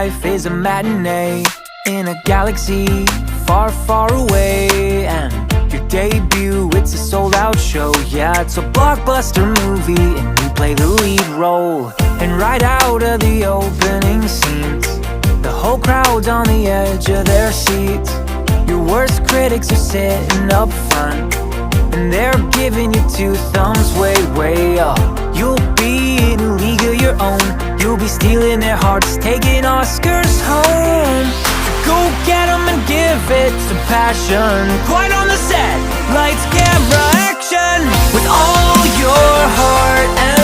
life is a matinee in a galaxy far, far away. And your debut, it's a sold-out show. Yeah, it's a blockbuster movie and you play the lead role. And right out of the opening scenes, the whole crowd's on the edge of their seats. Your worst critics are sitting up front and they're giving you two thumbs way, way up. You'll be in a league of your own. You'll be stealing their hearts, taking Oscars home. So go get 'em and give it some passion. Quiet on the set, lights, camera, action. With all your heart and